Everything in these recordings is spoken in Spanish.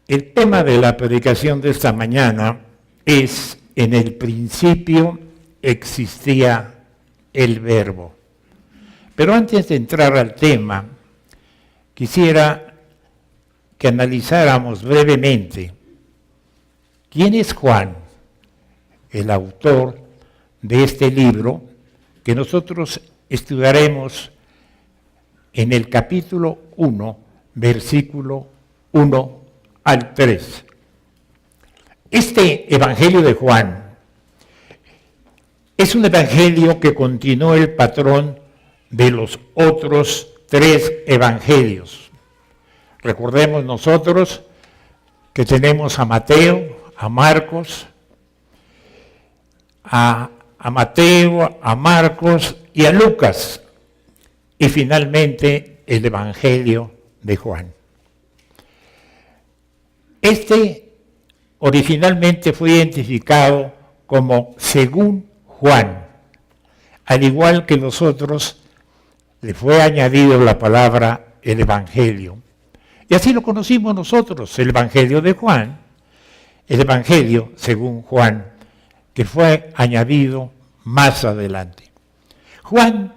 El tema de la predicación de esta mañana es: en el principio existía el Verbo. Pero antes de entrar al tema, quisiera que analizáramos brevemente quién es Juan, el autor de este libro que nosotros estudiaremos en el capítulo 1, versículo 1 al 3. Este Evangelio de Juan es un evangelio que continuó el patrón de los otros 3 evangelios. Recordemos nosotros que tenemos a Mateo, a Marcos, a Mateo, a Marcos y a Lucas, y finalmente el Evangelio de Juan. Este originalmente fue identificado como según Juan, al igual que los otros, le fue añadido la palabra el Evangelio. Y así lo conocimos nosotros, el Evangelio de Juan, el Evangelio según Juan, que fue añadido más adelante. Juan,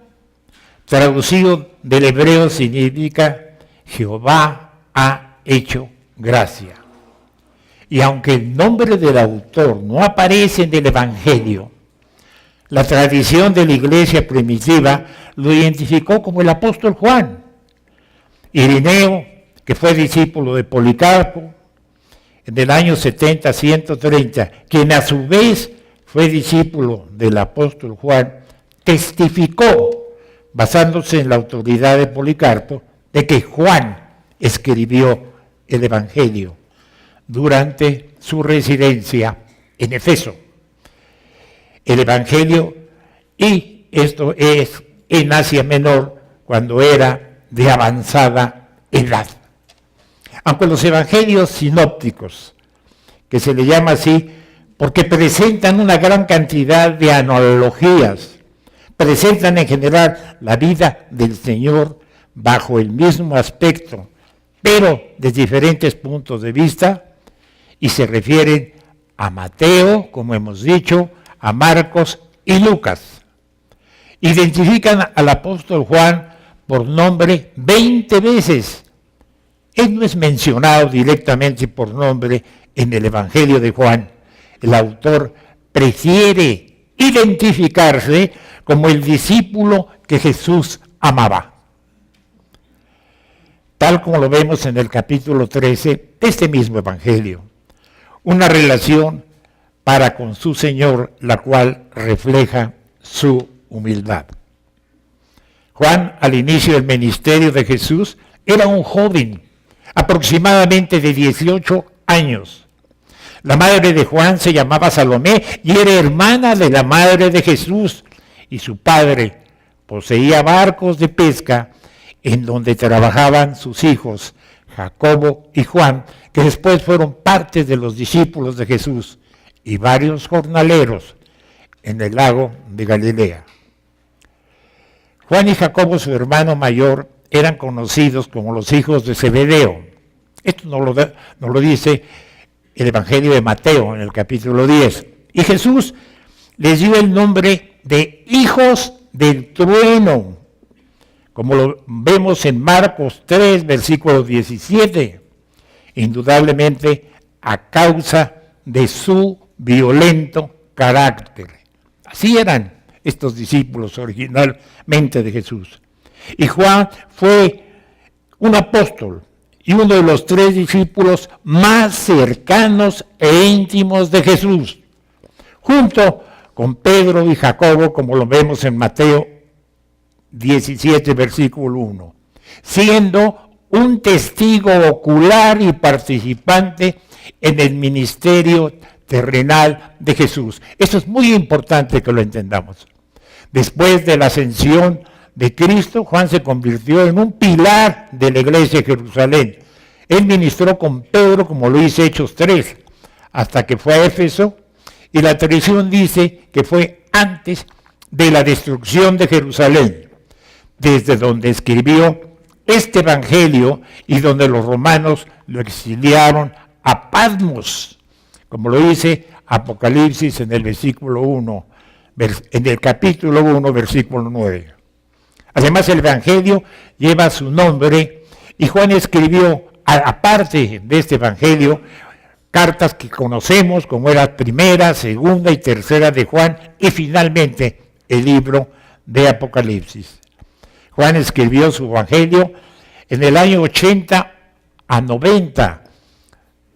traducido del hebreo, significa Jehová ha hecho gracia. Y aunque el nombre del autor no aparece en el Evangelio, la tradición de la iglesia primitiva lo identificó como el apóstol Juan. Irineo, que fue discípulo de Policarpo, en el año 70-130, quien a su vez fue discípulo del apóstol Juan, testificó, basándose en la autoridad de Policarpo, de que Juan escribió el Evangelio durante su residencia en Efeso. El Evangelio, y esto es en Asia Menor, cuando era de avanzada edad. Aunque los evangelios sinópticos, que se le llama así porque presentan una gran cantidad de analogías, presentan en general la vida del Señor bajo el mismo aspecto, pero de diferentes puntos de vista, y se refieren a Mateo, como hemos dicho, a Marcos y Lucas. Identifican al apóstol Juan por nombre 20 veces. Él no es mencionado directamente por nombre en el Evangelio de Juan. El autor prefiere identificarse como el discípulo que Jesús amaba. Tal como lo vemos en el capítulo 13 de este mismo Evangelio. Una relación para con su Señor, la cual refleja su humildad. Juan, al inicio del ministerio de Jesús, era un joven, aproximadamente de 18 años. La madre de Juan se llamaba Salomé y era hermana de la madre de Jesús, y su padre poseía barcos de pesca en donde trabajaban sus hijos, Jacobo y Juan, que después fueron parte de los discípulos de Jesús, y varios jornaleros en el lago de Galilea. Juan y Jacobo, su hermano mayor, eran conocidos como los hijos de Zebedeo. Esto nos lo dice el Evangelio de Mateo en el capítulo 10. Y Jesús les dio el nombre de hijos del trueno, como lo vemos en Marcos 3, versículo 17, indudablemente a causa de su violento carácter. Así eran estos discípulos originalmente de Jesús. Y Juan fue un apóstol y uno de los 3 discípulos más cercanos e íntimos de Jesús, junto con Pedro y Jacobo, como lo vemos en Mateo 17, versículo 1, siendo un testigo ocular y participante en el ministerio terrenal de Jesús. Eso es muy importante que lo entendamos. Después de la ascensión de Cristo, Juan se convirtió en un pilar de la iglesia de Jerusalén. Él ministró con Pedro, como lo dice Hechos 3, hasta que fue a Éfeso, y la tradición dice que fue antes de la destrucción de Jerusalén, desde donde escribió este evangelio y donde los romanos lo exiliaron a Patmos, como lo dice Apocalipsis en el versículo 1, en el capítulo 1, versículo 9. Además, el Evangelio lleva su nombre y Juan escribió, aparte de este Evangelio, cartas que conocemos como la primera, segunda y tercera de Juan y finalmente el libro de Apocalipsis. Juan escribió su Evangelio en el año 80 a 90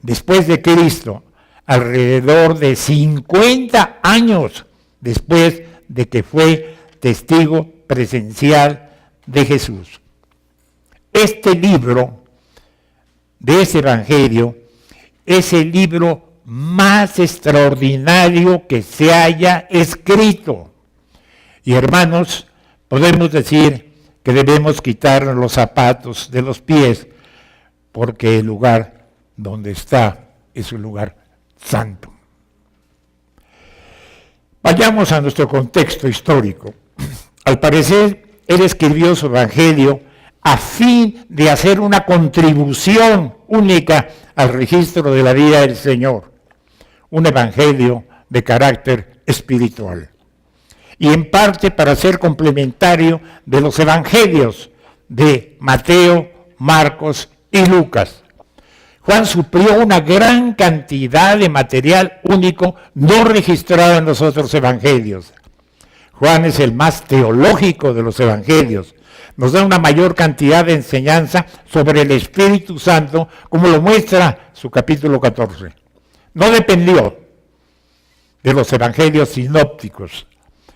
después de Cristo, alrededor de 50 años después de que fue testigo presencial de Jesús. Este libro de ese Evangelio es el libro más extraordinario que se haya escrito. Y hermanos, podemos decir que debemos quitarnos los zapatos de los pies, porque el lugar donde está es un lugar santo. Vayamos a nuestro contexto histórico. Al parecer, él escribió su Evangelio a fin de hacer una contribución única al registro de la vida del Señor, un Evangelio de carácter espiritual, y en parte para ser complementario de los Evangelios de Mateo, Marcos y Lucas. Juan suplió una gran cantidad de material único no registrado en los otros Evangelios. Juan es el más teológico de los Evangelios. Nos da una mayor cantidad de enseñanza sobre el Espíritu Santo, como lo muestra su capítulo 14. No dependió de los evangelios sinópticos,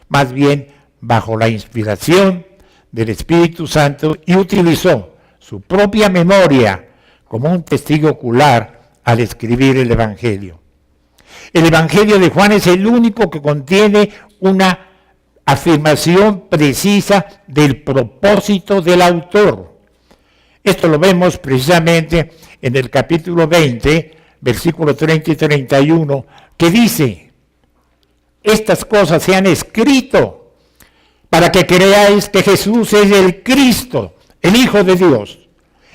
más bien bajo la inspiración del Espíritu Santo, y utilizó su propia memoria como un testigo ocular al escribir el Evangelio. El Evangelio de Juan es el único que contiene una afirmación precisa del propósito del autor. Esto lo vemos precisamente en el capítulo 20, versículos 30 y 31, que dice: estas cosas se han escrito para que creáis que Jesús es el Cristo, el Hijo de Dios,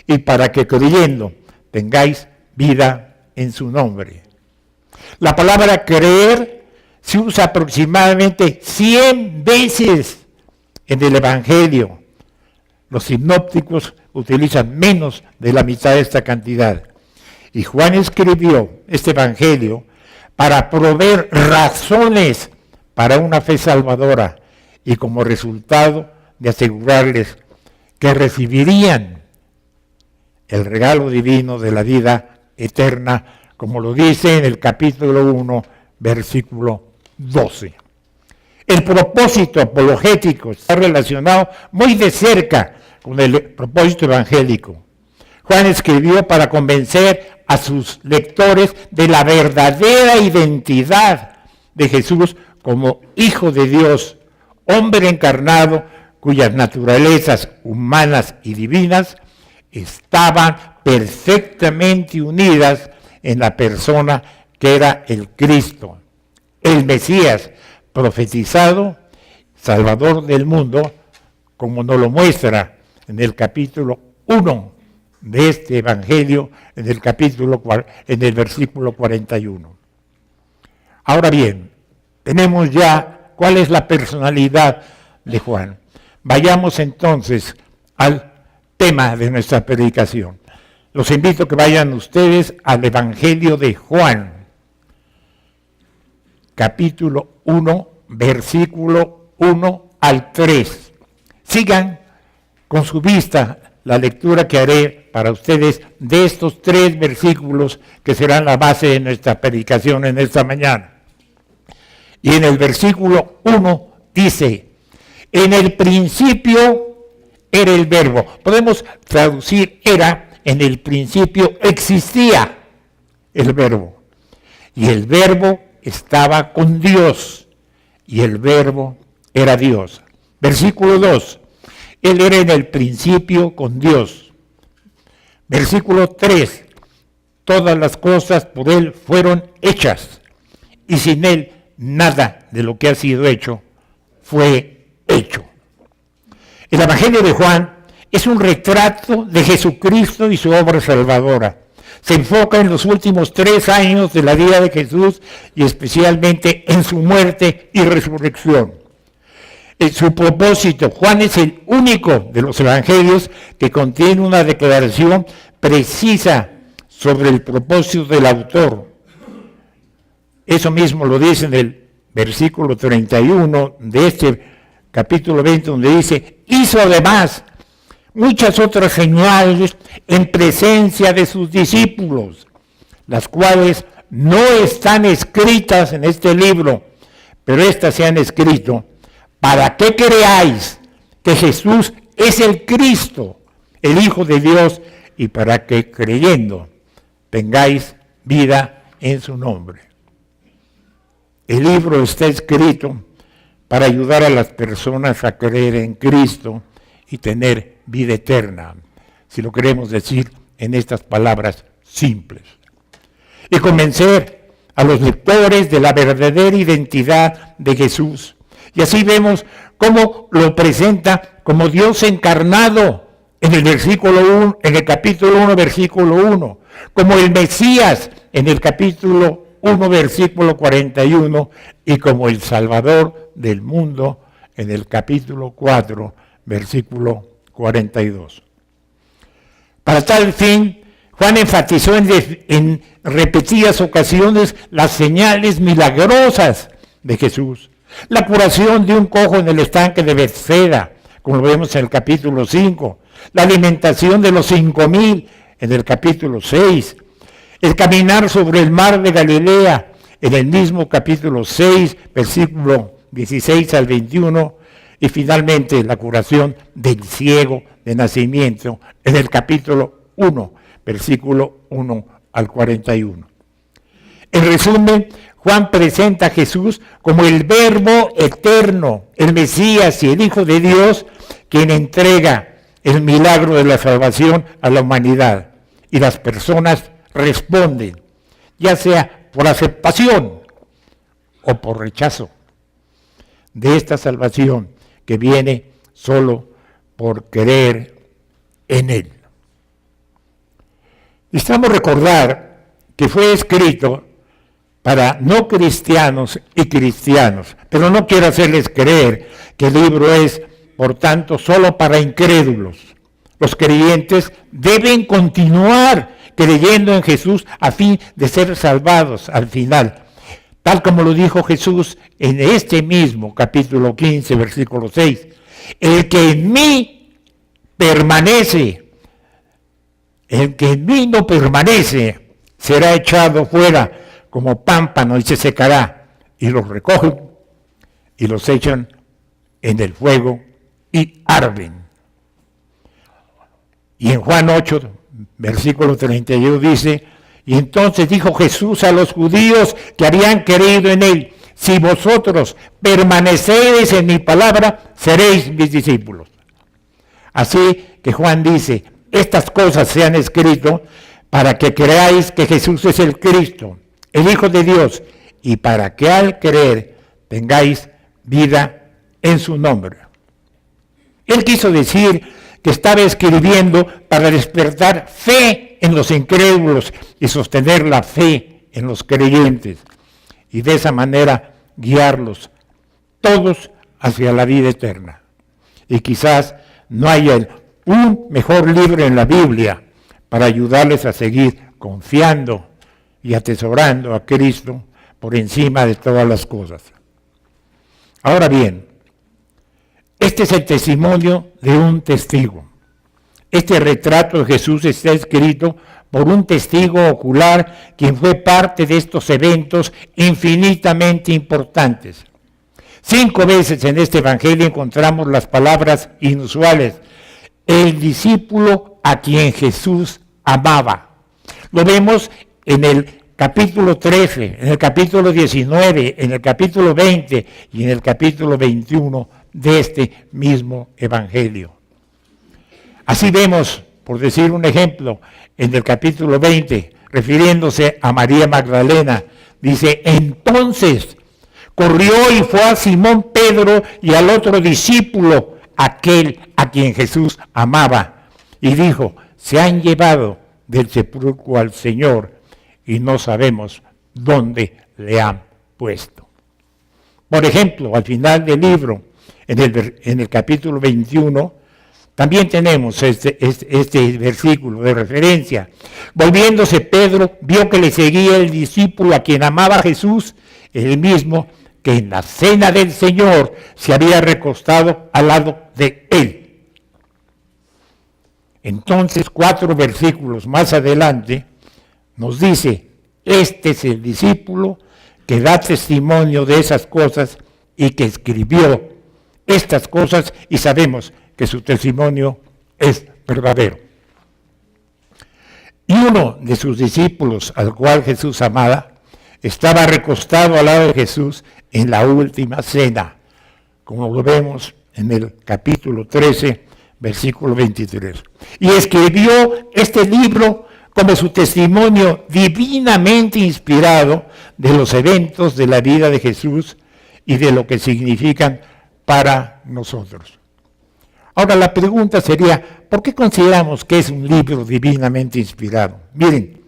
y para que creyendo tengáis vida en su nombre. La palabra creer se usa aproximadamente 100 veces en el Evangelio. Los sinópticos utilizan menos de la mitad de esta cantidad. Y Juan escribió este Evangelio para proveer razones para una fe salvadora y como resultado de asegurarles que recibirían el regalo divino de la vida eterna, como lo dice en el capítulo 1, versículo 12. El propósito apologético está relacionado muy de cerca con el propósito evangélico. Juan escribió para convencer a sus lectores de la verdadera identidad de Jesús como Hijo de Dios, hombre encarnado, cuyas naturalezas humanas y divinas estaban perfectamente unidas en la persona que era el Cristo, el Mesías profetizado, Salvador del mundo, como nos lo muestra en el capítulo 1 de este Evangelio, en el versículo 41. Ahora bien, tenemos ya cuál es la personalidad de Juan. Vayamos entonces al tema de nuestra predicación. Los invito a que vayan ustedes al Evangelio de Juan, capítulo 1, versículo 1 al 3. Sigan con su vista la lectura que haré para ustedes de estos 3 versículos que serán la base de nuestra predicación en esta mañana. Y en el versículo 1 dice: en el principio era el verbo. Podemos traducir era, en el principio existía el verbo. Y el verbo estaba con Dios, y el verbo era Dios. Versículo 2, él era en el principio con Dios. Versículo 3, todas las cosas por él fueron hechas, y sin él nada de lo que ha sido hecho fue hecho. El Evangelio de Juan es un retrato de Jesucristo y su obra salvadora. se enfoca en los últimos 3 años de la vida de Jesús y especialmente en su muerte y resurrección. En su propósito, Juan es el único de los evangelios que contiene una declaración precisa sobre el propósito del autor. Eso mismo lo dice en el versículo 31 de este capítulo 20, donde dice, hizo además muchas otras señales en presencia de sus discípulos, las cuales no están escritas en este libro, pero estas se han escrito para que creáis que Jesús es el Cristo, el Hijo de Dios, y para que creyendo tengáis vida en su nombre. El libro está escrito para ayudar a las personas a creer en Cristo y tener vida eterna, si lo queremos decir en estas palabras simples. Y convencer a los lectores de la verdadera identidad de Jesús. Y así vemos cómo lo presenta como Dios encarnado en el capítulo 1, versículo 1, como el Mesías en el capítulo 1, versículo 41, y como el Salvador del mundo en el capítulo 4, versículo 42. Para tal fin, Juan enfatizó en repetidas ocasiones las señales milagrosas de Jesús. La curación de un cojo en el estanque de Bethesda, como lo vemos en el capítulo 5. La alimentación de los 5,000 en el capítulo 6. El caminar sobre el mar de Galilea en el mismo capítulo 6, versículo 16 al 21. Y finalmente la curación del ciego de nacimiento en el capítulo 1, versículo 1 al 41. En resumen, Juan presenta a Jesús como el Verbo eterno, el Mesías y el Hijo de Dios, quien entrega el milagro de la salvación a la humanidad. Y las personas responden, ya sea por aceptación o por rechazo de esta salvación que viene solo por creer en Él. Necesitamos recordar que fue escrito para no cristianos y cristianos, pero no quiero hacerles creer que el libro es, por tanto, solo para incrédulos. Los creyentes deben continuar creyendo en Jesús a fin de ser salvados al final, tal como lo dijo Jesús en este mismo capítulo 15, versículo 6. El que en mí permanece, el que en mí no permanece, será echado fuera como pámpano y se secará, y los recogen y los echan en el fuego y arden. Y en Juan 8, versículo 31 dice, y entonces dijo Jesús a los judíos que habían creído en él, si vosotros permanecéis en mi palabra, seréis mis discípulos. Así que Juan dice, estas cosas se han escrito para que creáis que Jesús es el Cristo, el Hijo de Dios, y para que al creer tengáis vida en su nombre. Él quiso decir que estaba escribiendo para despertar fe en los incrédulos y sostener la fe en los creyentes, y de esa manera guiarlos todos hacia la vida eterna. Y quizás no haya un mejor libro en la Biblia para ayudarles a seguir confiando y atesorando a Cristo por encima de todas las cosas. Ahora bien, este es el testimonio de un testigo. Este retrato de Jesús está escrito por un testigo ocular quien fue parte de estos eventos infinitamente importantes. 5 veces en este evangelio encontramos las palabras inusuales, el discípulo a quien Jesús amaba. Lo vemos en el capítulo 13, en el capítulo 19, en el capítulo 20 y en el capítulo 21 de este mismo evangelio. Así vemos, por decir un ejemplo, en el capítulo 20, refiriéndose a María Magdalena, dice, entonces corrió y fue a Simón Pedro y al otro discípulo, aquel a quien Jesús amaba, y dijo, se han llevado del sepulcro al Señor y no sabemos dónde le han puesto. Por ejemplo, al final del libro, en el capítulo 21, también tenemos este versículo de referencia. Volviéndose Pedro, vio que le seguía el discípulo a quien amaba Jesús, el mismo que en la cena del Señor se había recostado al lado de él. Entonces, 4 versículos más adelante, nos dice, este es el discípulo que da testimonio de esas cosas y que escribió estas cosas y sabemos que su testimonio es verdadero. Y uno de sus discípulos, al cual Jesús amaba, estaba recostado al lado de Jesús en la última cena, como lo vemos en el capítulo 13, versículo 23. Y escribió este libro como su testimonio divinamente inspirado de los eventos de la vida de Jesús y de lo que significan para nosotros. Ahora la pregunta sería, ¿por qué consideramos que es un libro divinamente inspirado? Miren,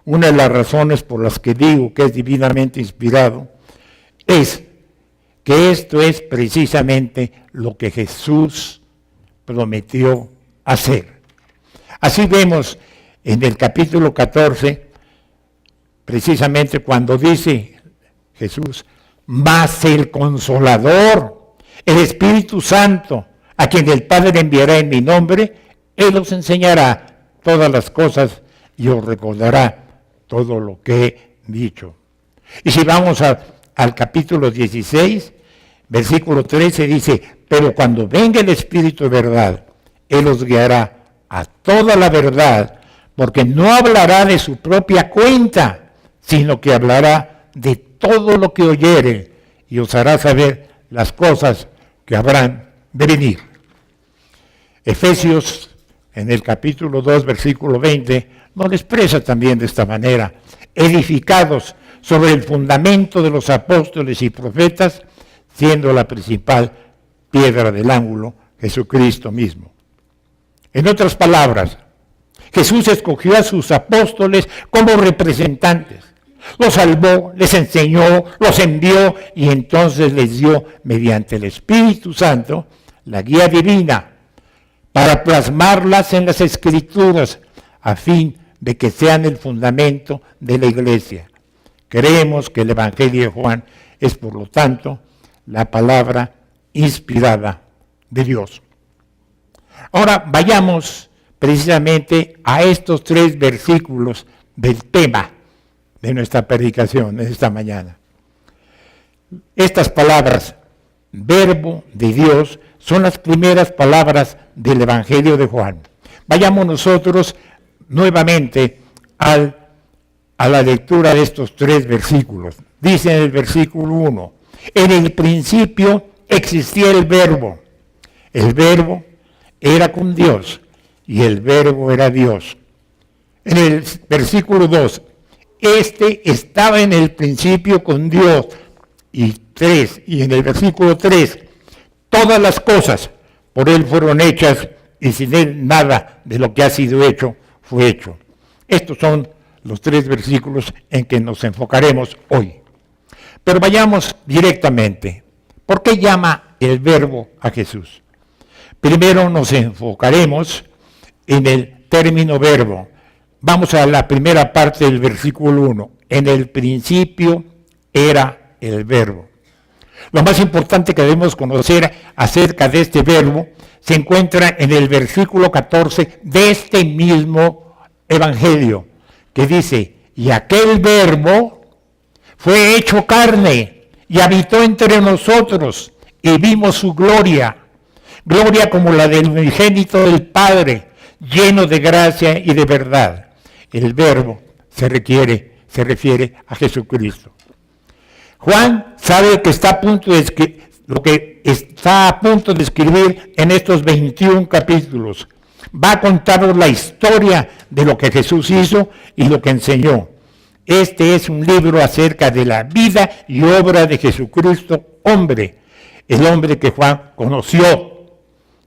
una de las razones por las que digo que es divinamente inspirado es que esto es precisamente lo que Jesús prometió hacer. Así vemos en el capítulo 14, precisamente cuando dice Jesús, mas el Consolador, el Espíritu Santo, a quien el Padre enviará en mi nombre, Él os enseñará todas las cosas y os recordará todo lo que he dicho. Y si vamos al capítulo 16, versículo 13, dice, pero cuando venga el Espíritu de verdad, Él os guiará a toda la verdad, porque no hablará de su propia cuenta, sino que hablará de todo lo que oyere y os hará saber las cosas que habrán de venir. Efesios, en el capítulo 2, versículo 20, nos lo expresa también de esta manera, edificados sobre el fundamento de los apóstoles y profetas, siendo la principal piedra del ángulo Jesucristo mismo. En otras palabras, Jesús escogió a sus apóstoles como representantes, los salvó, les enseñó, los envió y entonces les dio, mediante el Espíritu Santo, la guía divina para plasmarlas en las Escrituras a fin de que sean el fundamento de la Iglesia. Creemos que el Evangelio de Juan es, por lo tanto, la palabra inspirada de Dios. Ahora vayamos precisamente a estos 3 versículos del tema de nuestra predicación en esta mañana. Estas palabras, verbo de Dios, son las primeras palabras del Evangelio de Juan. Vayamos nosotros nuevamente a la lectura de estos 3 versículos. Dice en el versículo 1, en el principio existía el verbo era con Dios y el verbo era Dios. En el versículo 2, este estaba en el principio con Dios. Y en el versículo 3, todas las cosas por Él fueron hechas y sin Él nada de lo que ha sido hecho fue hecho. Estos son los 3 versículos en que nos enfocaremos hoy. Pero vayamos directamente. ¿Por qué llama el verbo a Jesús? Primero nos enfocaremos en el término verbo. Vamos a la primera parte del versículo 1. En el principio era el verbo. Lo más importante que debemos conocer acerca de este verbo se encuentra en el versículo 14 de este mismo evangelio, que dice, y aquel verbo fue hecho carne y habitó entre nosotros y vimos su gloria, gloria como la del unigénito del Padre, lleno de gracia y de verdad. El verbo se refiere a Jesucristo. Juan sabe que está a punto de lo que está a punto de escribir en estos 21 capítulos. Va a contarnos la historia de lo que Jesús hizo y lo que enseñó. Este es un libro acerca de la vida y obra de Jesucristo, hombre. El hombre que Juan conoció,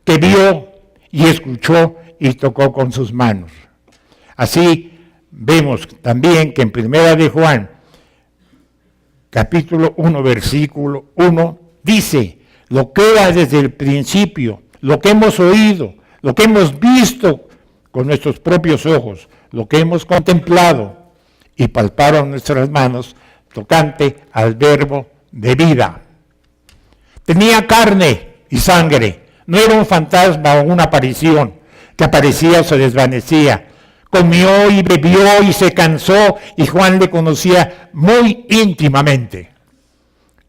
que vio y escuchó y tocó con sus manos. Así vemos también que en 1 de Juan, capítulo 1, versículo 1, dice, lo que era desde el principio, lo que hemos oído, lo que hemos visto con nuestros propios ojos, lo que hemos contemplado y palparon nuestras manos tocante al verbo de vida. Tenía carne y sangre, no era un fantasma o una aparición que aparecía o se desvanecía. Comió y bebió y se cansó y Juan le conocía muy íntimamente.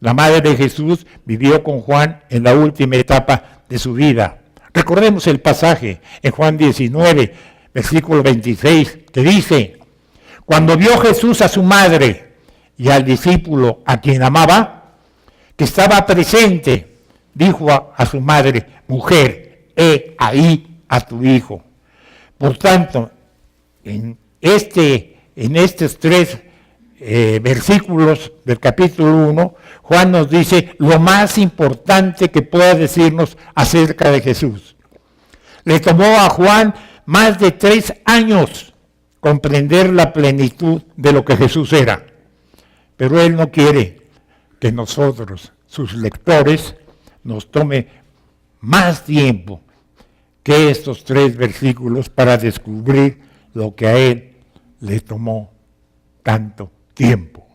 La madre de Jesús vivió con Juan en la última etapa de su vida. Recordemos el pasaje en Juan 19, versículo 26, que dice, cuando vio Jesús a su madre y al discípulo a quien amaba, que estaba presente, dijo a su madre, mujer, he ahí a tu hijo. Por tanto, en estos tres versículos del capítulo 1, Juan nos dice lo más importante que pueda decirnos acerca de Jesús. Le tomó a Juan más de 3 años comprender la plenitud de lo que Jesús era. Pero él no quiere que nosotros, sus lectores, nos tome más tiempo que estos 3 versículos para descubrir lo que a él le tomó tanto tiempo.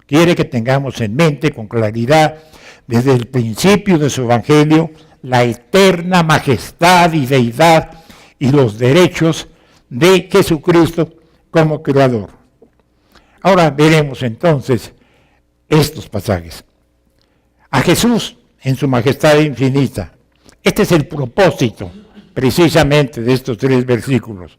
Quiere que tengamos en mente con claridad, desde el principio de su evangelio, la eterna majestad y deidad y los derechos de Jesucristo como creador. Ahora veremos entonces estos pasajes. A Jesús en su majestad infinita. Este es el propósito precisamente de estos 3 versículos.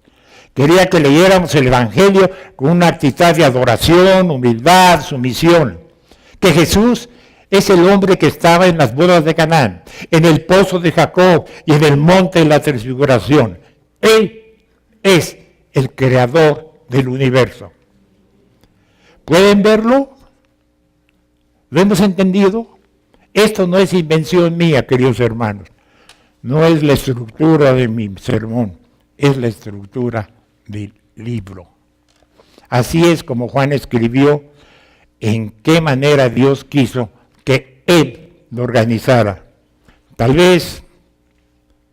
Quería que leyéramos el Evangelio con una actitud de adoración, humildad, sumisión. Que Jesús es el hombre que estaba en las bodas de Canaán, en el pozo de Jacob y en el monte de la transfiguración. Él es el creador del universo. ¿Pueden verlo? ¿Lo hemos entendido? Esto no es invención mía, queridos hermanos. No es la estructura de mi sermón, es la estructura del libro. Así es como Juan escribió en qué manera Dios quiso que él lo organizara. Tal vez,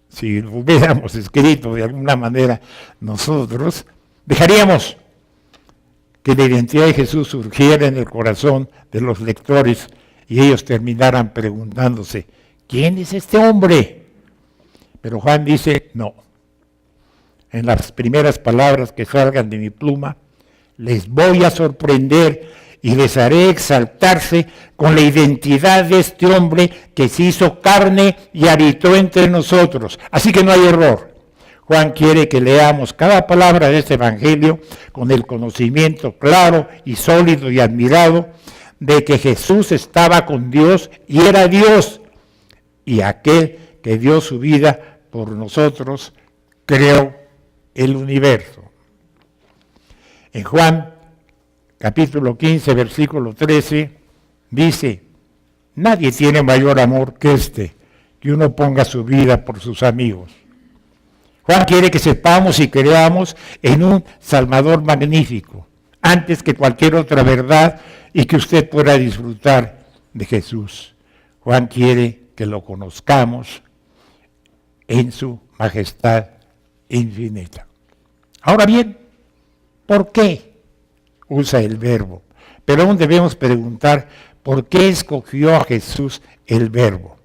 si lo hubiéramos escrito de alguna manera nosotros, dejaríamos que la identidad de Jesús surgiera en el corazón de los lectores y ellos terminaran preguntándose, ¿quién es este hombre? Pero Juan dice, no. En las primeras palabras que salgan de mi pluma, les voy a sorprender y les haré exaltarse con la identidad de este hombre que se hizo carne y habitó entre nosotros. Así que no hay error. Juan quiere que leamos cada palabra de este evangelio con el conocimiento claro y sólido y admirado de que Jesús estaba con Dios y era Dios, y aquel que dio su vida por nosotros creó el universo. En Juan capítulo 15, versículo 13, dice, nadie tiene mayor amor que este, que uno ponga su vida por sus amigos. Juan quiere que sepamos y creamos en un Salvador magnífico, antes que cualquier otra verdad, y que usted pueda disfrutar de Jesús. Juan quiere que lo conozcamos en su majestad infinita. Ahora bien, ¿por qué usa el verbo? Pero aún debemos preguntar, ¿por qué escogió a Jesús el verbo?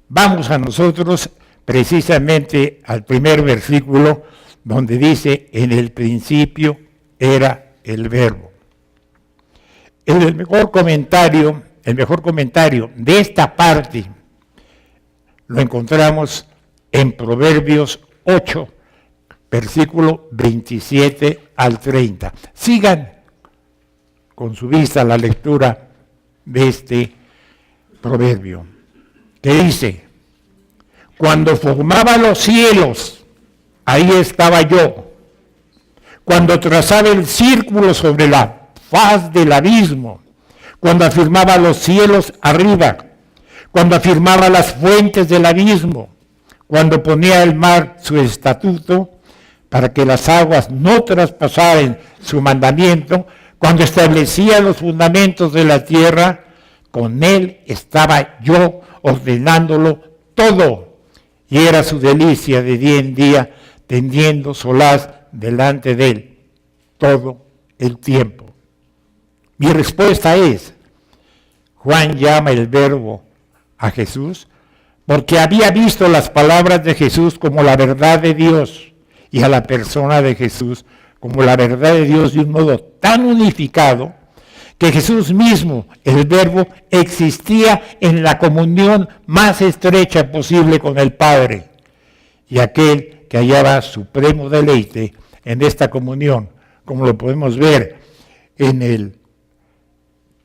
Vamos a nosotros precisamente al primer versículo, donde dice, en el principio era el verbo. El mejor comentario de esta parte lo encontramos en Proverbios 8, versículo 27 al 30. Sigan con su vista la lectura de este proverbio, que dice, cuando formaba los cielos, ahí estaba yo. Cuando trazaba el círculo sobre la faz del abismo, cuando afirmaba los cielos arriba, cuando afirmaba las fuentes del abismo, cuando ponía el mar su estatuto para que las aguas no traspasaran su mandamiento, cuando establecía los fundamentos de la tierra, con él estaba yo ordenándolo todo, y era su delicia de día en día, tendiendo solaz delante de él todo el tiempo. Mi respuesta es, Juan llama el Verbo a Jesús porque había visto las palabras de Jesús como la verdad de Dios y a la persona de Jesús como la verdad de Dios de un modo tan unificado que Jesús mismo, el Verbo, existía en la comunión más estrecha posible con el Padre, y aquel que hallaba supremo deleite en esta comunión, como lo podemos ver en el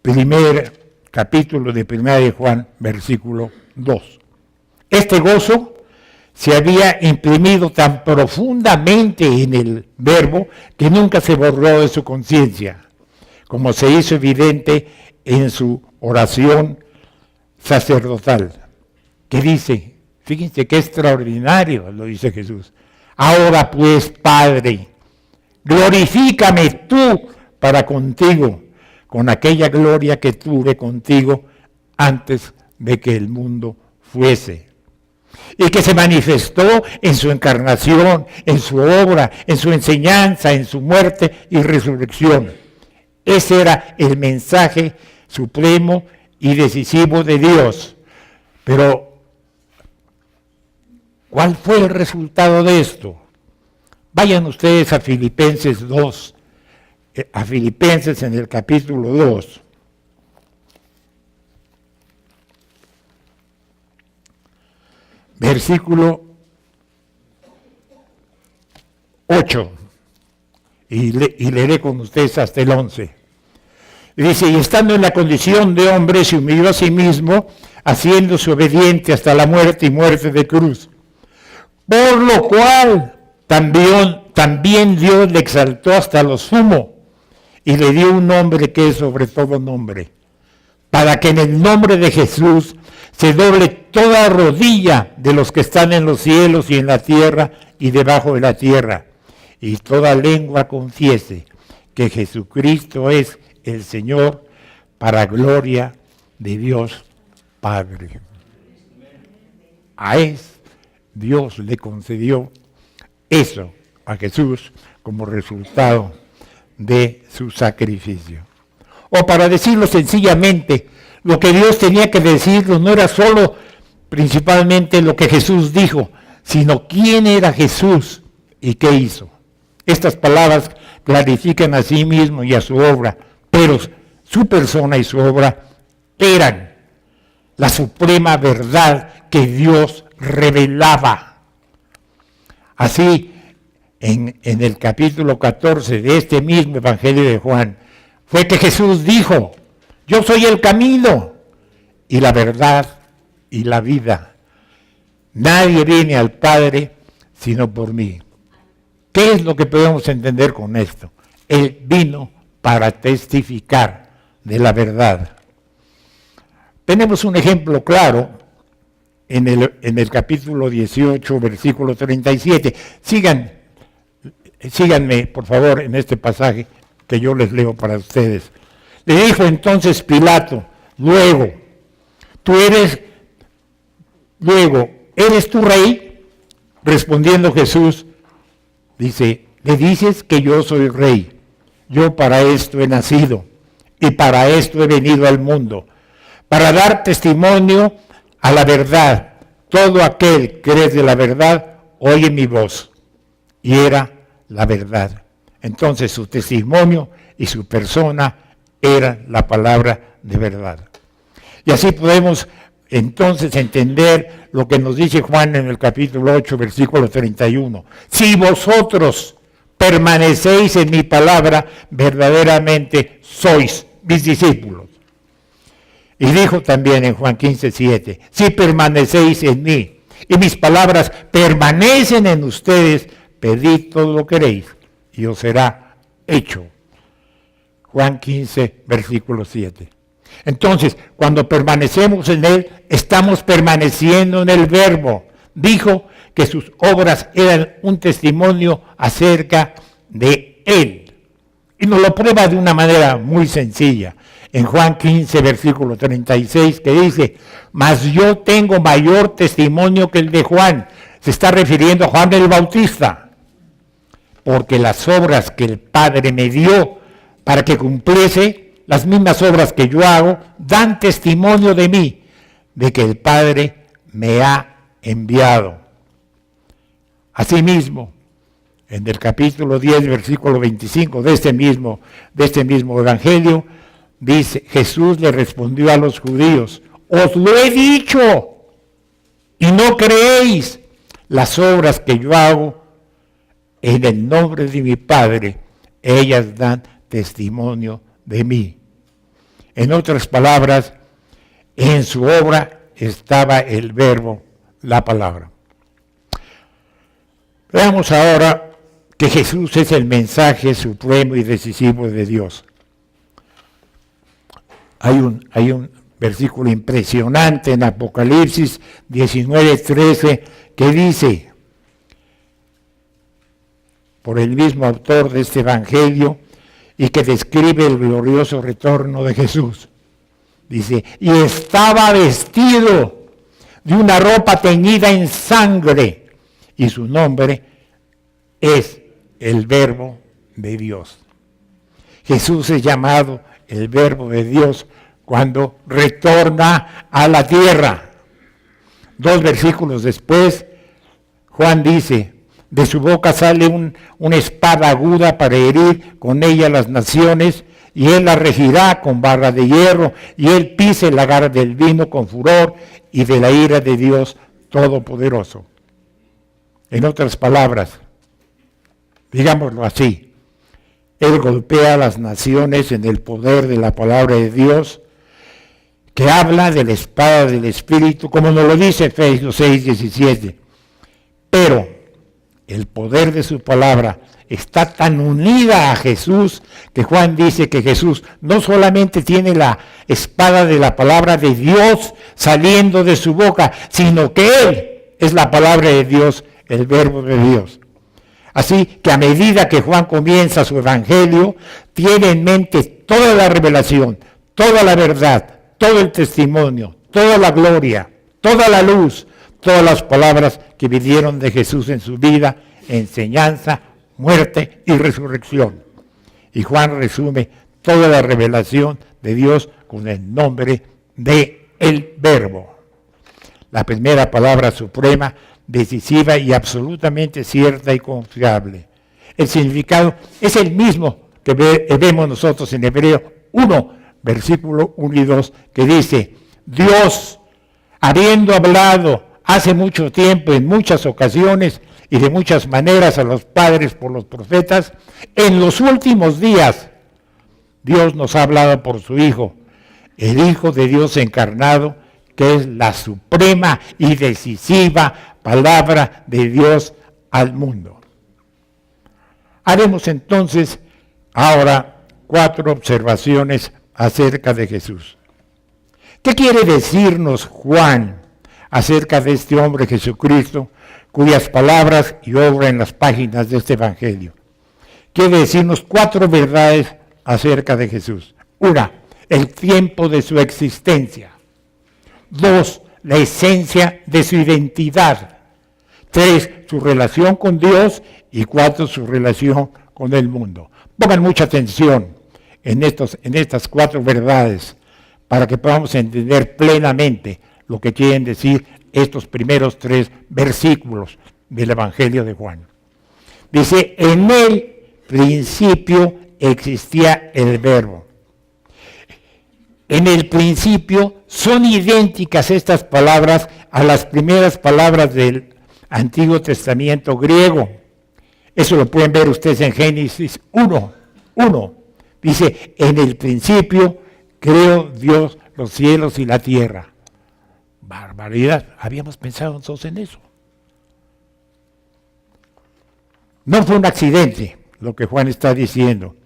primer capítulo de 1 de Juan, versículo 2. Este gozo se había imprimido tan profundamente en el Verbo que nunca se borró de su conciencia, como se hizo evidente en su oración sacerdotal, que dice, fíjense qué extraordinario, lo dice Jesús, ahora pues, Padre, glorifícame tú para contigo, con aquella gloria que tuve contigo antes de que el mundo fuese, y que se manifestó en su encarnación, en su obra, en su enseñanza, en su muerte y resurrección. Ese era el mensaje supremo y decisivo de Dios. Pero, ¿cuál fue el resultado de esto? Vayan ustedes a Filipenses 2, a Filipenses en el capítulo 2. Versículo 8, y leeré con ustedes hasta el 11. Dice, y estando en la condición de hombre, se humilló a sí mismo, haciéndose obediente hasta la muerte y muerte de cruz. Por lo cual también Dios le exaltó hasta lo sumo, y le dio un nombre que es sobre todo nombre, para que en el nombre de Jesús se doble toda rodilla de los que están en los cielos y en la tierra y debajo de la tierra, y toda lengua confiese que Jesucristo es el Señor, para gloria de Dios Padre. A Dios le concedió eso a Jesús como resultado de su sacrificio. O para decirlo sencillamente, lo que Dios tenía que decirlo no era solo principalmente lo que Jesús dijo, sino quién era Jesús y qué hizo. Estas palabras clarifican a sí mismo y a su obra, pero su persona y su obra eran la suprema verdad que Dios revelaba. Así, en el capítulo 14 de este mismo Evangelio de Juan, fue que Jesús dijo, yo soy el camino y la verdad y la vida. Nadie viene al Padre sino por mí. ¿Qué es lo que podemos entender con esto? Él vino para testificar de la verdad. Tenemos un ejemplo claro en el capítulo 18, versículo 37. Síganme, por favor, en este pasaje que yo les leo para ustedes. Le dijo entonces Pilato, ¿eres tú rey? Respondiendo Jesús, dice, le dices que yo soy rey. Yo para esto he nacido y para esto he venido al mundo, para dar testimonio a la verdad. Todo aquel que es de la verdad, oye mi voz. Y era la verdad. Entonces su testimonio y su persona eran la palabra de verdad. Y así podemos entonces entender lo que nos dice Juan en el capítulo 8, versículo 31. Si vosotros permanecéis en mi palabra, verdaderamente sois mis discípulos. Y dijo también en Juan 15, 7, si permanecéis en mí y mis palabras permanecen en ustedes, pedid todo lo que queréis y os será hecho. Juan 15, versículo 7. Entonces, cuando permanecemos en Él, estamos permaneciendo en el Verbo. Dijo que sus obras eran un testimonio acerca de Él. Y nos lo prueba de una manera muy sencilla. En Juan 15, versículo 36, que dice, mas yo tengo mayor testimonio que el de Juan. Se está refiriendo a Juan el Bautista. Porque las obras que el Padre me dio para que cumpliese, las mismas obras que yo hago, dan testimonio de mí, de que el Padre me ha enviado. Asimismo, en el capítulo 10, versículo 25 de este mismo evangelio, dice, Jesús le respondió a los judíos, os lo he dicho, y no creéis. Las obras que yo hago en el nombre de mi Padre, ellas dan testimonio de mí. En otras palabras, en su obra estaba el verbo, la palabra. Veamos ahora que Jesús es el mensaje supremo y decisivo de Dios. Hay un versículo impresionante en Apocalipsis 19:13 que dice, por el mismo autor de este evangelio, y que describe el glorioso retorno de Jesús. Dice, y estaba vestido de una ropa teñida en sangre, y su nombre es el Verbo de Dios. Jesús es llamado el Verbo de Dios cuando retorna a la tierra. 2 versículos después, Juan dice, de su boca sale una espada aguda para herir con ella las naciones, y él la regirá con barra de hierro, y él pise el lagar del vino con furor y de la ira de Dios Todopoderoso. En otras palabras, digámoslo así, él golpea a las naciones en el poder de la palabra de Dios, que habla de la espada del Espíritu, como nos lo dice Efesios 6:17. Pero el poder de su palabra está tan unida a Jesús que Juan dice que Jesús no solamente tiene la espada de la palabra de Dios saliendo de su boca, sino que Él es la palabra de Dios, el Verbo de Dios. Así que a medida que Juan comienza su evangelio, tiene en mente toda la revelación, toda la verdad, todo el testimonio, toda la gloria, toda la luz, todas las palabras que vinieron de Jesús en su vida, enseñanza, muerte y resurrección. Y Juan resume toda la revelación de Dios con el nombre de el Verbo. La primera palabra suprema, decisiva y absolutamente cierta y confiable. El significado es el mismo que vemos nosotros en Hebreo 1, versículo 1 y 2, que dice, Dios, habiendo hablado hace mucho tiempo, en muchas ocasiones y de muchas maneras a los padres por los profetas, en los últimos días Dios nos ha hablado por su Hijo, el Hijo de Dios encarnado, que es la suprema y decisiva palabra de Dios al mundo. Haremos entonces ahora 4 observaciones acerca de Jesús. ¿Qué quiere decirnos Juan acerca de este hombre Jesucristo, cuyas palabras y obra en las páginas de este evangelio? Quiere decirnos 4 verdades acerca de Jesús. 1, el tiempo de su existencia. 2, la esencia de su identidad. 3, su relación con Dios. Y 4, su relación con el mundo. Pongan mucha atención en estas 4 verdades para que podamos entender plenamente lo que quieren decir estos primeros 3 versículos del Evangelio de Juan. Dice, en el principio existía el Verbo. En el principio son idénticas estas palabras a las primeras palabras del Antiguo Testamento griego. Eso lo pueden ver ustedes en Génesis 1. Dice, en el principio creó Dios los cielos y la tierra. Barbaridad, habíamos pensado nosotros en eso. No fue un accidente lo que Juan está diciendo.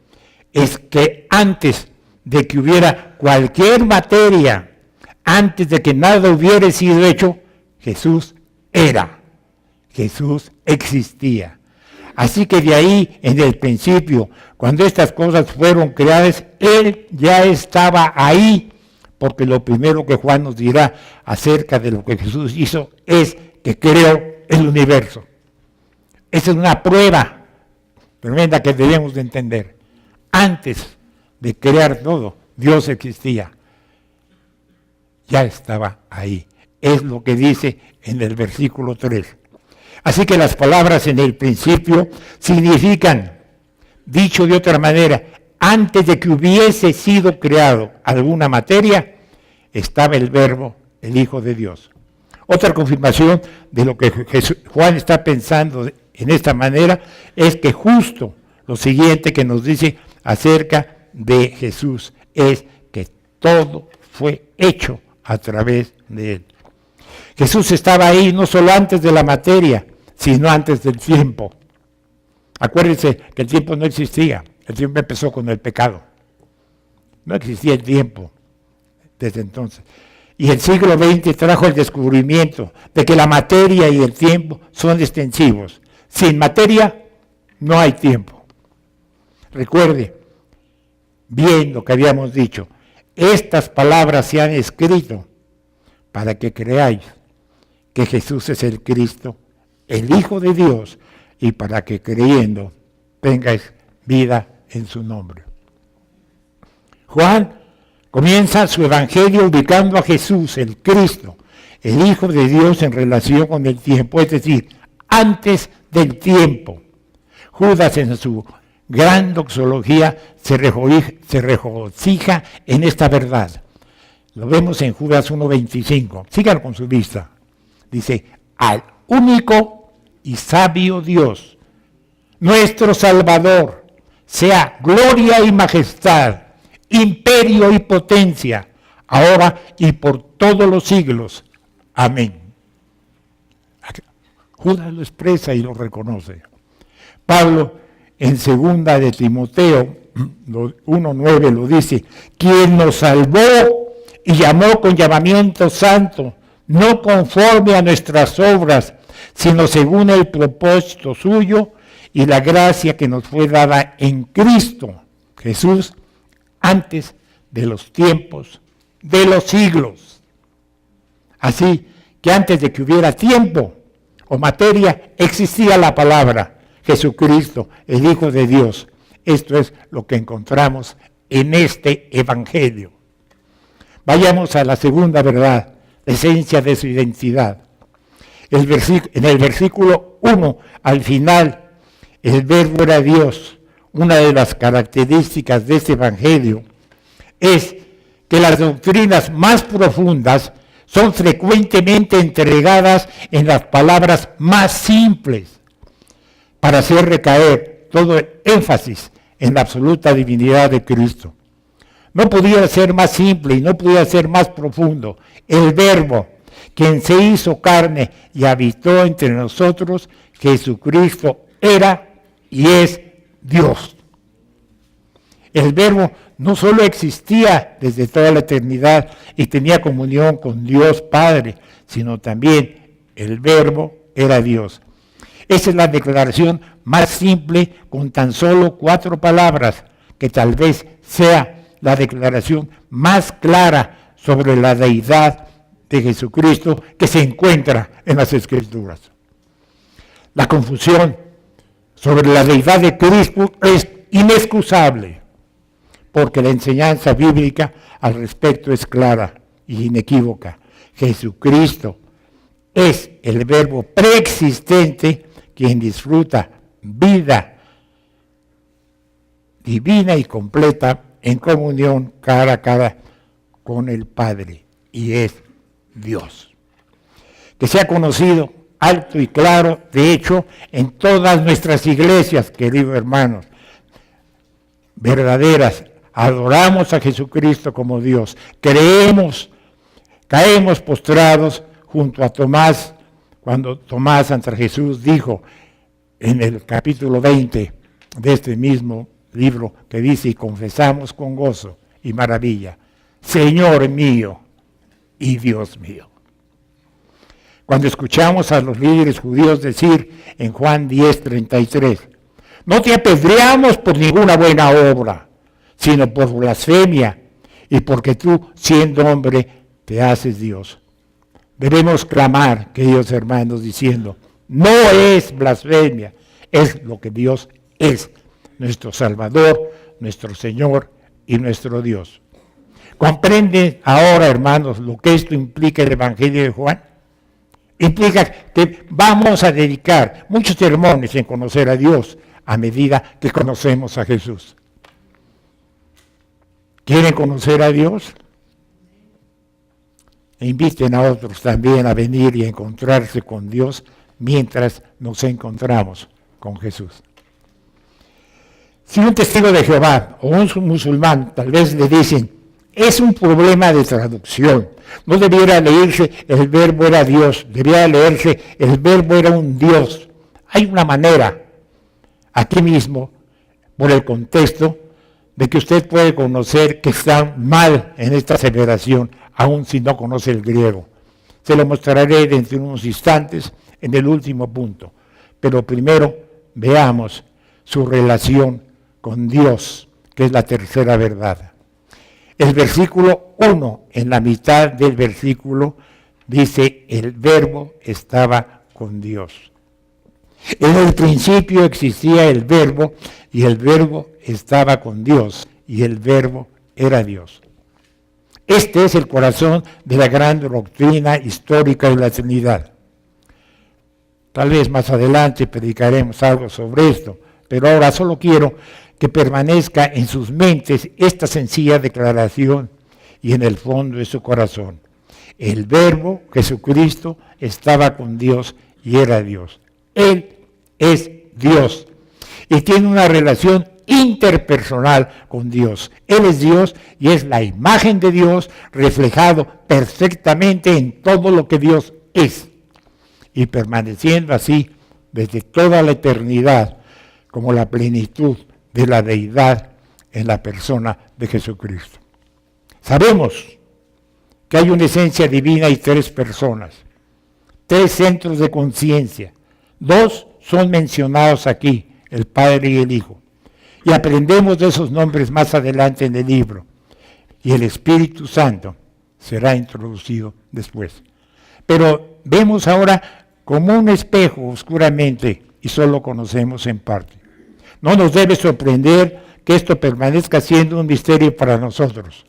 Es que antes de que hubiera cualquier materia, antes de que nada hubiera sido hecho, Jesús era. Jesús existía. Así que de ahí, en el principio, cuando estas cosas fueron creadas, Él ya estaba ahí, porque lo primero que Juan nos dirá acerca de lo que Jesús hizo es que creó el universo. Esa es una prueba tremenda que debemos de entender. Antes de crear todo, Dios existía. Ya estaba ahí. Es lo que dice en el versículo 3. Así que las palabras en el principio significan, dicho de otra manera, antes de que hubiese sido creado alguna materia, estaba el Verbo, el Hijo de Dios. Otra confirmación de lo que Juan está pensando en esta manera es que justo lo siguiente que nos dice acerca de Jesús es que todo fue hecho a través de Él. Jesús estaba ahí no solo antes de la materia, sino antes del tiempo. Acuérdense que el tiempo no existía, el tiempo empezó con el pecado. No existía el tiempo desde entonces. Y el siglo XX trajo el descubrimiento de que la materia y el tiempo son extensivos. Sin materia no hay tiempo. Recuerde bien lo que habíamos dicho. Estas palabras se han escrito para que creáis que Jesús es el Cristo, el Hijo de Dios, y para que creyendo tengáis vida en su nombre. Juan comienza su evangelio ubicando a Jesús, el Cristo, el Hijo de Dios, en relación con el tiempo, es decir, antes del tiempo. Judas, en su gran doxología, se regocija en esta verdad. Lo vemos en Judas 1:25. Síganlo con su vista. Dice, al único y sabio Dios, nuestro Salvador, sea gloria y majestad, imperio y potencia, ahora y por todos los siglos. Amén. Judas lo expresa y lo reconoce. Pablo, en 2 de Timoteo 1:9 lo dice, quien nos salvó y llamó con llamamiento santo, no conforme a nuestras obras, sino según el propósito suyo y la gracia que nos fue dada en Cristo Jesús antes de los tiempos de los siglos. Así que antes de que hubiera tiempo o materia, existía la palabra, Jesucristo, el Hijo de Dios. Esto es lo que encontramos en este Evangelio. Vayamos a la segunda verdad, la esencia de su identidad. En el versículo 1, al final, el Verbo era Dios. Una de las características de este Evangelio es que las doctrinas más profundas son frecuentemente entregadas en las palabras más simples, para hacer recaer todo el énfasis en la absoluta divinidad de Cristo. No podía ser más simple y no podía ser más profundo. El Verbo, quien se hizo carne y habitó entre nosotros, Jesucristo era y es Dios. El Verbo no solo existía desde toda la eternidad y tenía comunión con Dios Padre, sino también el Verbo era Dios. Esa es la declaración más simple, con tan solo 4 palabras, que tal vez sea la declaración más clara sobre la deidad de Jesucristo que se encuentra en las Escrituras. La confusión sobre la deidad de Cristo es inexcusable, porque la enseñanza bíblica al respecto es clara y inequívoca. Jesucristo es el Verbo preexistente quien disfruta vida divina y completa en comunión cara a cara con el Padre, y es Dios. Que sea conocido alto y claro, de hecho, en todas nuestras iglesias, queridos hermanos, verdaderas, adoramos a Jesucristo como Dios, creemos, caemos postrados junto a Tomás, cuando Tomás ante Jesús dijo en el capítulo 20 de este mismo libro, que dice, y confesamos con gozo y maravilla, Señor mío y Dios mío. Cuando escuchamos a los líderes judíos decir en Juan 10:33, no te apedreamos por ninguna buena obra, sino por blasfemia y porque tú, siendo hombre, te haces Dios. Debemos clamar, queridos hermanos, diciendo, no es blasfemia, es lo que Dios es, nuestro Salvador, nuestro Señor y nuestro Dios. ¿Comprenden ahora, hermanos, lo que esto implica el Evangelio de Juan? Implica que vamos a dedicar muchos sermones en conocer a Dios a medida que conocemos a Jesús. ¿Quieren conocer a Dios? E inviten a otros también a venir y a encontrarse con Dios mientras nos encontramos con Jesús. Si un testigo de Jehová o un musulmán tal vez le dicen, es un problema de traducción, no debiera leerse el verbo era Dios, debiera leerse el verbo era un Dios. Hay una manera, aquí mismo, por el contexto, de que usted puede conocer que está mal en esta aseveración, aun si no conoce el griego. Se lo mostraré dentro de unos instantes en el último punto. Pero primero veamos su relación con Dios, que es la tercera verdad. El versículo 1, en la mitad del versículo, dice, el verbo estaba con Dios. En el principio existía el verbo, y el verbo estaba con Dios, y el verbo era Dios. Este es el corazón de la gran doctrina histórica de la Trinidad. Tal vez más adelante predicaremos algo sobre esto, pero ahora solo quiero que permanezca en sus mentes esta sencilla declaración y en el fondo de su corazón. El Verbo, Jesucristo, estaba con Dios y era Dios. Él es Dios y tiene una relación interpersonal con Dios. Él es Dios y es la imagen de Dios reflejado perfectamente en todo lo que Dios es y permaneciendo así desde toda la eternidad como la plenitud de la deidad en la persona de Jesucristo. Sabemos que hay una esencia divina y tres personas, tres centros de conciencia. Dos son mencionados aquí, el Padre y el Hijo. Y aprendemos de esos nombres más adelante en el libro. Y el Espíritu Santo será introducido después. Pero vemos ahora como un espejo oscuramente y solo conocemos en parte. No nos debe sorprender que esto permanezca siendo un misterio para nosotros,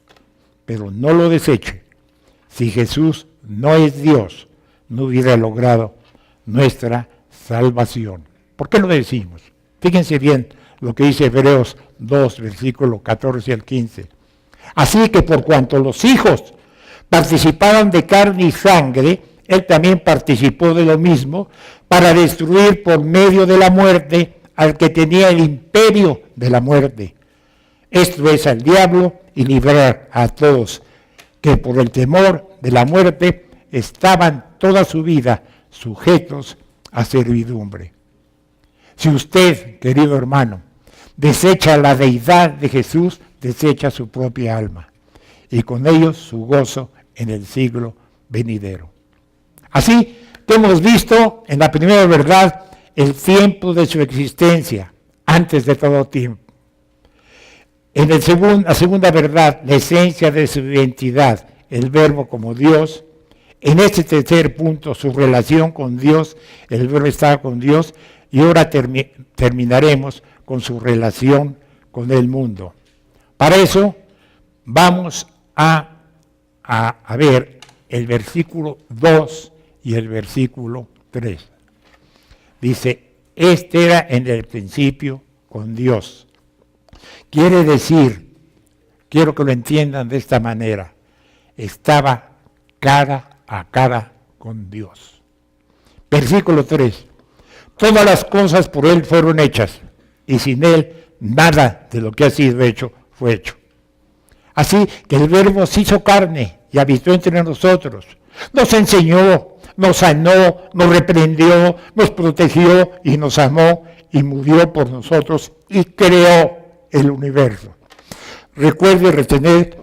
pero no lo deseche. Si Jesús no es Dios, no hubiera logrado nuestra salvación. ¿Por qué lo decimos? Fíjense bien lo que dice Hebreos 2, versículo 14 al 15. Así que por cuanto los hijos participaban de carne y sangre, Él también participó de lo mismo para destruir por medio de la muerte al que tenía el imperio de la muerte. Esto es al diablo y librar a todos que por el temor de la muerte estaban toda su vida sujetos a servidumbre. Si usted, querido hermano, desecha la deidad de Jesús, desecha su propia alma y con ellos su gozo en el siglo venidero. Así que hemos visto en la primera verdad el tiempo de su existencia, antes de todo tiempo. En la segunda verdad, la esencia de su identidad, el Verbo como Dios. En este tercer punto, su relación con Dios, el Verbo estaba con Dios. Y ahora terminaremos con su relación con el mundo. Para eso vamos a ver el versículo 2 y el versículo 3. Dice, este era en el principio con Dios. Quiere decir, quiero que lo entiendan de esta manera, estaba cara a cara con Dios. Versículo 3. Todas las cosas por Él fueron hechas, y sin Él nada de lo que ha sido hecho fue hecho. Así que el Verbo se hizo carne y habitó entre nosotros. Nos enseñó, nos sanó, nos reprendió, nos protegió y nos amó y murió por nosotros y creó el universo. Recuerde retener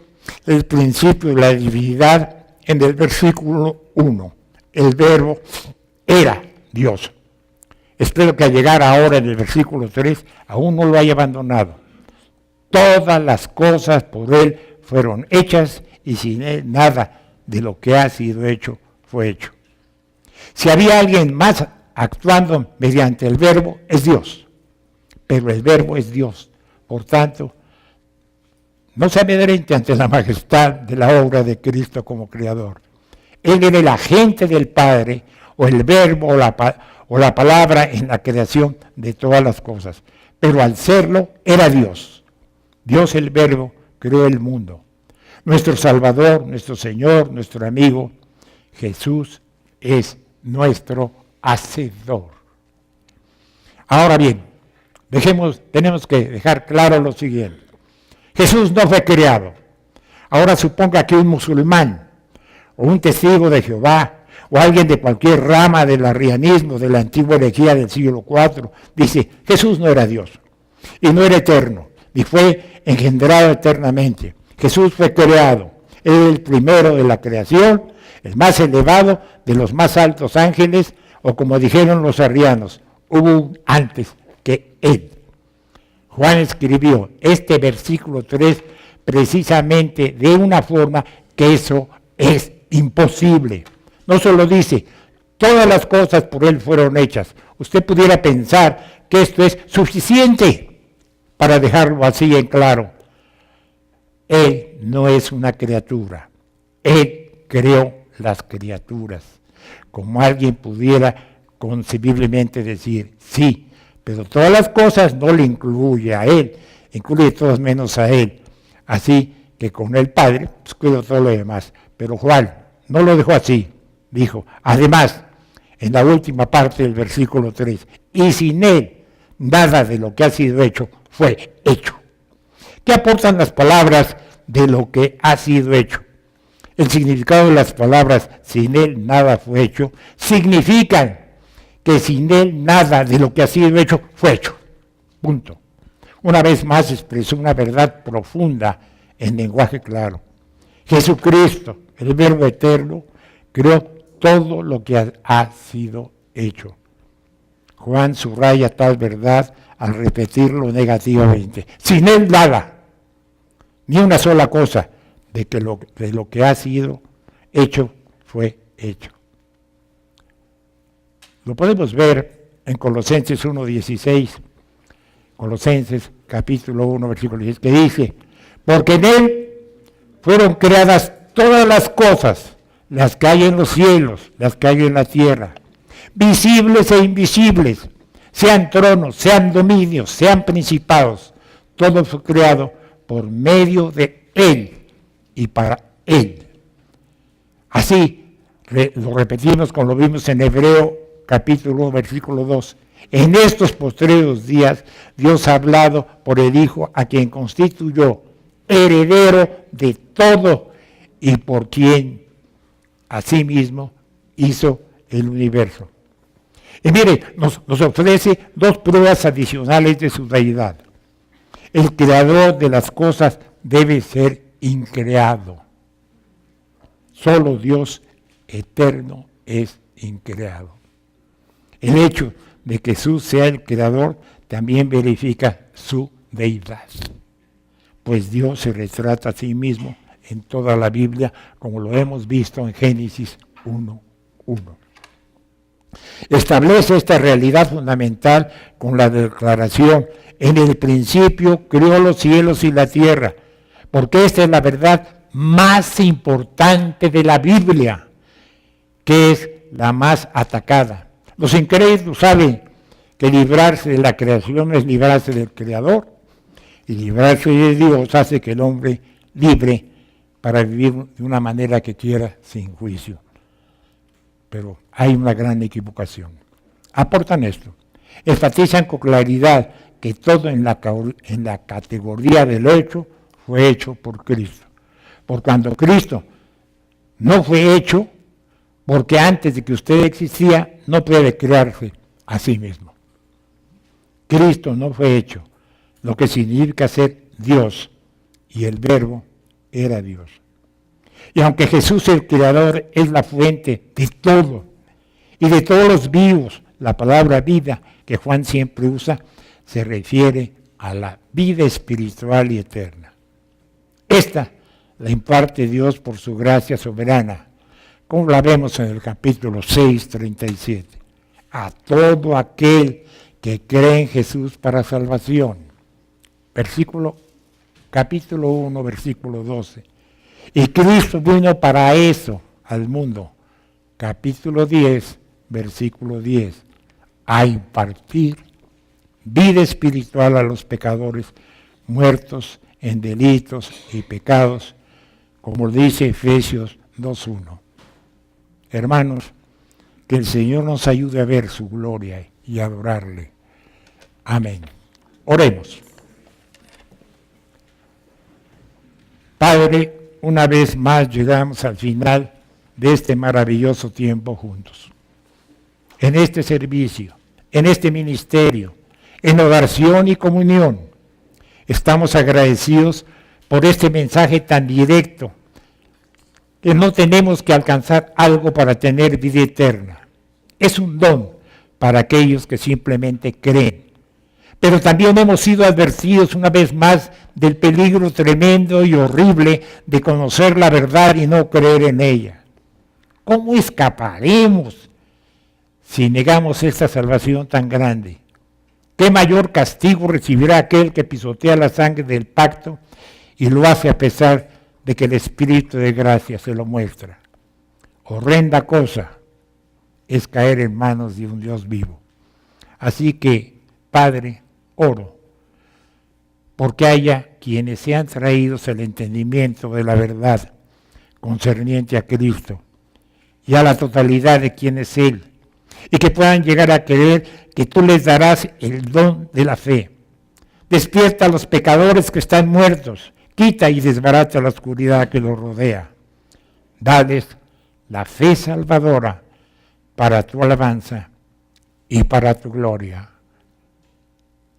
el principio de la divinidad en el versículo 1. el verbo era Dios. Espero que al llegar ahora en el versículo 3 aún no lo haya abandonado. Todas las cosas por Él fueron hechas y sin Él nada de lo que ha sido hecho fue hecho. Si había alguien más actuando mediante el verbo, es Dios. Pero el verbo es Dios. Por tanto, no se amedrente ante la majestad de la obra de Cristo como Creador. Él era el agente del Padre, o el verbo, o la palabra en la creación de todas las cosas. Pero al serlo, era Dios. Dios el verbo creó el mundo. Nuestro Salvador, nuestro Señor, nuestro amigo, Jesús es nuestro Hacedor. Ahora bien, tenemos que dejar claro lo siguiente. Jesús no fue creado. Ahora suponga que un musulmán, o un testigo de Jehová, o alguien de cualquier rama del arrianismo, de la antigua herejía del siglo IV, dice, Jesús no era Dios, y no era eterno, ni fue engendrado eternamente. Jesús fue creado, Él es el primero de la creación, el más elevado de los más altos ángeles, o como dijeron los arrianos, hubo un antes que Él. Juan escribió este versículo 3 precisamente de una forma que eso es imposible. No solo dice, todas las cosas por Él fueron hechas. Usted pudiera pensar que esto es suficiente para dejarlo así en claro. Él no es una criatura. Él creó las criaturas. Como alguien pudiera concebiblemente decir, sí, pero todas las cosas no le incluye a Él, incluye todos menos a Él. Así que con el Padre, pues cuido todo lo demás. Pero Juan no lo dejó así. Dijo, además, en la última parte del versículo 3, y sin Él, nada de lo que ha sido hecho fue hecho. ¿Qué aportan las palabras de lo que ha sido hecho? El significado de las palabras, sin Él nada fue hecho, significan que sin Él nada de lo que ha sido hecho fue hecho. Punto. Una vez más expresó una verdad profunda en lenguaje claro. Jesucristo, el Verbo eterno, creó todo lo que ha sido hecho. Juan subraya tal verdad al repetirlo negativamente. Sin Él nada, ni una sola cosa de lo que ha sido hecho fue hecho. Lo podemos ver en Colosenses 1:16, Colosenses capítulo 1, versículo 10, que dice, porque en Él fueron creadas todas las cosas, las que hay en los cielos, las que hay en la tierra, visibles e invisibles, sean tronos, sean dominios, sean principados, todo fue creado por medio de Él y para Él. Así lo repetimos como lo vimos en Hebreo capítulo 1, versículo 2. En estos postreros días Dios ha hablado por el Hijo a quien constituyó heredero de todo y por quien asimismo hizo el universo. Y mire, nos ofrece dos pruebas adicionales de su deidad. El creador de las cosas debe ser increado. Solo Dios eterno es increado. El hecho de que Jesús sea el creador también verifica su deidad, pues Dios se retrata a sí mismo en toda la Biblia, como lo hemos visto en Génesis 1:1. Establece esta realidad fundamental con la declaración, en el principio creó los cielos y la tierra, porque esta es la verdad más importante de la Biblia, que es la más atacada. Los incrédulos saben que librarse de la creación es librarse del Creador, y librarse de Dios hace que el hombre libre para vivir de una manera que quiera sin juicio. Pero hay una gran equivocación. Aportan esto. Enfatizan con claridad que todo en la categoría del hecho fue hecho por Cristo. Por cuando Cristo no fue hecho, porque antes de que usted existía, no puede crearse a sí mismo. Cristo no fue hecho, lo que significa ser Dios, y el Verbo era Dios. Y aunque Jesús el Creador es la fuente de todo y de todos los vivos, la palabra vida que Juan siempre usa se refiere a la vida espiritual y eterna. Esta la imparte Dios por su gracia soberana, como la vemos en el capítulo 6, 37. A todo aquel que cree en Jesús para salvación. Capítulo 1, versículo 12. Y Cristo vino para eso al mundo. Capítulo 10, versículo 10. A impartir vida espiritual a los pecadores muertos en delitos y pecados, como dice Efesios 2:1. Hermanos, que el Señor nos ayude a ver su gloria y adorarle. Amén. Oremos. Padre, una vez más llegamos al final de este maravilloso tiempo juntos. En este servicio, en este ministerio, en oración y comunión, estamos agradecidos por este mensaje tan directo, que no tenemos que alcanzar algo para tener vida eterna. Es un don para aquellos que simplemente creen. Pero también hemos sido advertidos una vez más del peligro tremendo y horrible de conocer la verdad y no creer en ella. ¿Cómo escaparemos si negamos esta salvación tan grande? ¿Qué mayor castigo recibirá aquel que pisotea la sangre del pacto y lo hace a pesar de que el Espíritu de gracia se lo muestra? Horrenda cosa es caer en manos de un Dios vivo. Así que, Padre, oro porque haya quienes sean traídos al entendimiento de la verdad concerniente a Cristo y a la totalidad de quien es Él, y que puedan llegar a creer que tú les darás el don de la fe. Despierta a los pecadores que están muertos, quita y desbarata la oscuridad que los rodea. Dales la fe salvadora para tu alabanza y para tu gloria.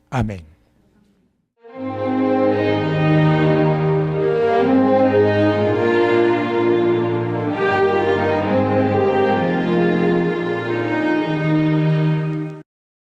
Amén.